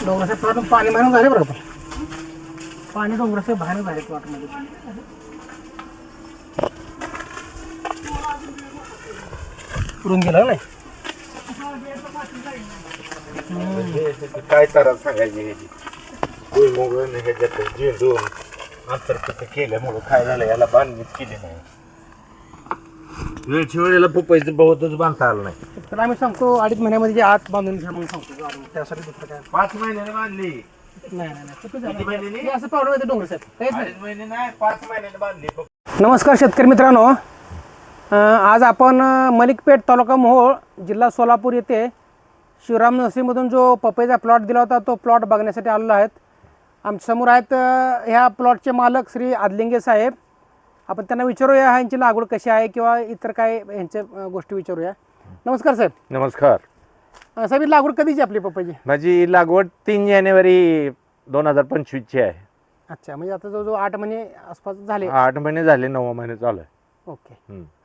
डोंगराच्या प्लॉट पाणी मारून झाले बरं पण पाणी डोंगराच्या बाहेर झाले प्लॉटमध्ये पुरून गेलं नाही काय तर सांगायची भुईमुग ह्याच्यात झेंडून आंतरपिक केल्यामुळं काय झालं याला बांधणीच केली नाही. वेळच्या वेळेला पपईचं बहुतच बांधता आलं नाही. तर आम्ही सांगतो 2.5 महिन्यामध्ये आत बांधून घ्या म्हणून सांगतो त्यासाठी दुसरं काय 5 महिन्याने बांधली. नाही असं पावडर येते डोंगर साहेब 2.5 महिने नाही 5 महिन्याने बांधली. नमस्कार शेतकरी मित्रांनो, आज आपण मलिकपेठ तालुका मोहोळ जिल्हा सोलापूर येथे शिवराम नर्सरीमधून जो पपईचा प्लॉट दिला होता तो प्लॉट बघण्यासाठी आलेलो आहेत. आमच्यासमोर आहेत ह्या प्लॉटचे मालक श्री आदलिंगे साहेब. आपण त्यांना विचारूया ह्यांची लागवड कशी आहे किंवा इतर काय ह्यांच्या गोष्टी विचारूया. नमस्कार साहेब. नमस्कार साहेब, ही लागवड कधीची आपली पपईची? माझी लागवड 3 जानेवारी 2025 ची आहे. अच्छा, म्हणजे आता जवळजवळ 8 महिने आसपास झाले. 8 महिने झाले, 9 महिने चालू आहे. ओके.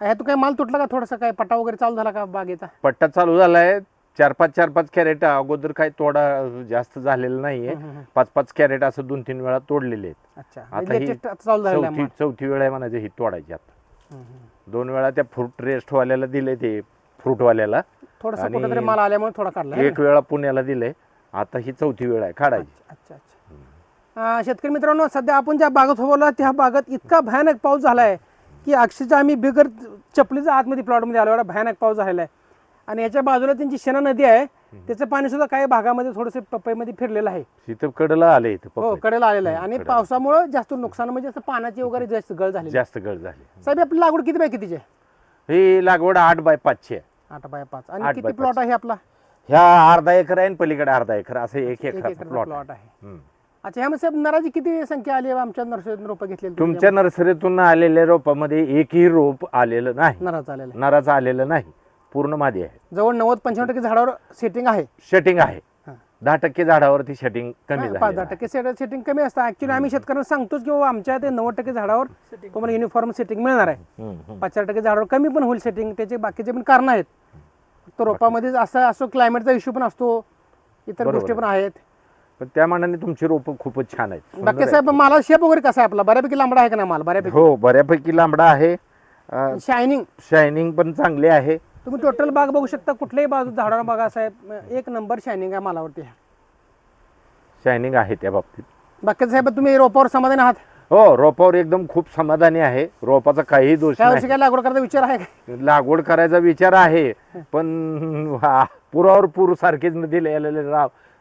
ह्यातून काय माल तुटला का? थोडासा काय पट्टा वगैरे चालू झाला का बागेचा? पट्टा चालू झालाय. 4-5 कॅरेट अगोदर काही तोडा जास्त झालेला नाहीये. 5-5 कॅरेट असं 2-3 वेळा तोडलेले आहेत. अच्छा, आता ही चालू झालेला चौथी वेळ आहे म्हणायचं ही तोडायची. आता 2 वेळा त्या फ्रूट रेस्ट वाल्याला दिले, ते फ्रूटवाल्याला थोडासा कुठेतरी माल आल्यामुळे थोडा काढला. 1 वेळा पुण्याला दिले. आता ही चौथी वेळ आहे काढायची. अच्छा अच्छा. शेतकरी मित्रांनो, सध्या आपण ज्या बागेत उभारलो त्या बागेत इतका भयानक पाऊस झालाय की अक्षरशः आम्ही बिगर चपलीचा आतमध्ये प्लॉटमध्ये आलो, एवढा भयानक पाऊस झालेला आहे. आणि याच्या बाजूला त्यांची शेना नदी आहे, त्याचं पाणी सुद्धा काही भागामध्ये थोडंसं पपईमध्ये फिरलेलं आहे. इथं कडेला आले, हो कडेला आलेलं आहे. आणि पावसामुळे जास्त नुकसान म्हणजे असं पाण्याची वगैरे जास्त गळ झाली. साहेब, आपली लागवड किती बाय कितीची आहे? ही लागवड 8x5 आहे. 8x5. आणि किती प्लॉट आहे आपला? ह्या अर्धा एकर आहे आणि पलीकडे अर्धा एकर, असं 1 एकर प्लॉट आहे. अच्छा, ह्यामध्ये साहेब नराची किती संख्या आली? आमच्या नर्सरीतून रोपं घेतलेली? तुमच्या नर्सरीतून आलेल्या रोपामध्ये एकही रोप आलेलं नाही. नराचं आलेलं नाही. पूर्ण मादी आहे. जवळ 90-95% झाडावर सेटिंग आहे. सेटिंग आहे. 10% झाडावरती सेटिंग कमी झाली. 5-10% सेटिंग कमी असतं. ऍक्च्युली आम्ही शेतकऱ्यांना सांगतोच की आमच्या ते 90% झाडावर तुम्हाला युनिफॉर्म सेटिंग मिळणार आहे. 5-4% झाडावर कमी पण होईल सेटिंग. त्याचे बाकीचे पण कारण आहेत. तर रोपामध्ये असं क्लायमेटचा इश्यू पण असतो, इतर गोष्टी पण आहेत. पण त्या मानाने तुमची रोप खूपच छान आहेत. बाकी साहेब, मला शेप वगैरे कसा आहे आपला? बऱ्यापैकी लांबडा आहे का नाही माल? बऱ्यापैकी. हो, बऱ्यापैकी लांबडा आहे. शायनिंग पण चांगली आहे. तुम्ही टोटल बाग बघू शकता, कुठल्याही बाजू झाडावर बघा साहेब, 1 नंबर शायनिंग आहे मालावरती. शायनिंग आहे त्या बाबतीत. बाकी साहेब, तुम्ही रोपावर समाधानी आहात? हो, रोपावर एकदम खूप समाधानी आहे. रोपाचा काही दोष नाही. काय लागवड करायचा विचार आहे का? लागवड करायचा विचार आहे, पण पुरावर पूर सारखेच दिलेले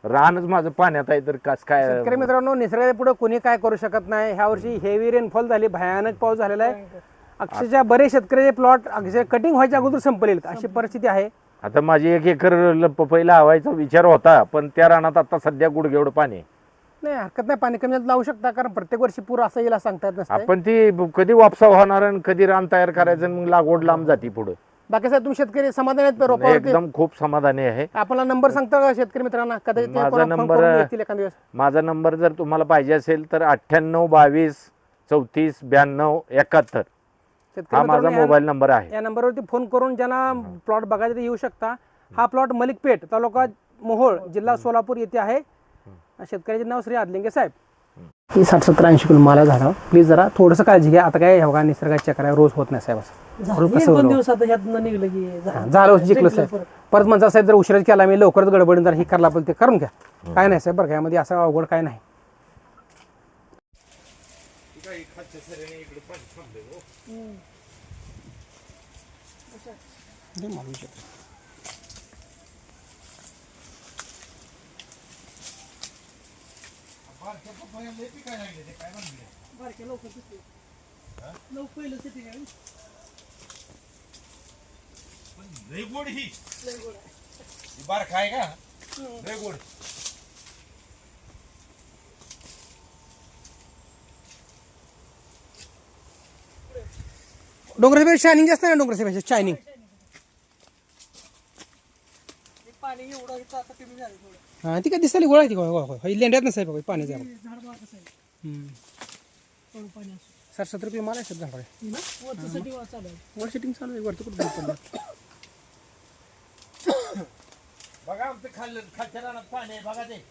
रानच माझं पाण्यात आहे. तर कस काय? शेतकरी मित्रांनो, निसर्गाच्या पुढे कोणी काय करू शकत नाही. ह्या वर्षी हेवी रेनफॉल झाली, भयानक पाऊस झालेला आहे. अक्षरशः बरेच शेतकऱ्याचे प्लॉट अक्षरशः कटिंग व्हायच्या अगोदर संपलेले, अशी परिस्थिती आहे. आता माझी 1 एकर पपई लावायचा विचार होता, पण त्या रानात आता सध्या गुडघेवढं पाणी. नाही हरकत नाही, पाणी कमी लावू शकता, कारण प्रत्येक वर्षी पूर असं येईल सांगता येत नसतं. आपण ती कधी वापसा होणार आणि कधी रान तयार करायचं, मग लागवड लांब जाती पुढे. बाकी साहेब, तुम्ही शेतकरी समाधानी आहेत रोपावरती? एकदम खूप समाधानी आहे. आपला नंबर सांगता का शेतकरी मित्रांना? माझा नंबर जर तुम्हाला पाहिजे असेल तर 98 22 34 92 71 हा माझा मोबाईल नंबर आहे. या नंबरवरती फोन करून ज्यांना प्लॉट बघायला येऊ शकता. हा प्लॉट मलिकपेठ तालुका मोहोळ जिल्हा सोलापूर येथे आहे. शेतकऱ्याचे नाव श्री आदलिंगे साहेब. 60-70-80 किलो माल झाला. प्लीज जरा थोडंसं काळजी घ्या. आता काय बघा, निसर्गाच्या चक्र रोज होत नाही साहेब. झालं जिंकलं साहेब. परत म्हणता साहेब जर उशिरा केला मी लवकरच गडबडून जर हे करला पण ते करून घ्या. काय नाही साहेब, बरं का यामध्ये असं अवघड काय नाही. डोंगराच्या शायनिंग जास्त नाही. डोंगराच्या शायनिंग हा ती काय दिसली गोळा ती गोळा लेंड्यात नसाय बघा पाण्याच्या. 60-70 किलो माल आहे झाड. वर सेटिंग चालू आहे. वरती कुठं बघा आमचं खालच्या रानात पाणी आहे बघा ते.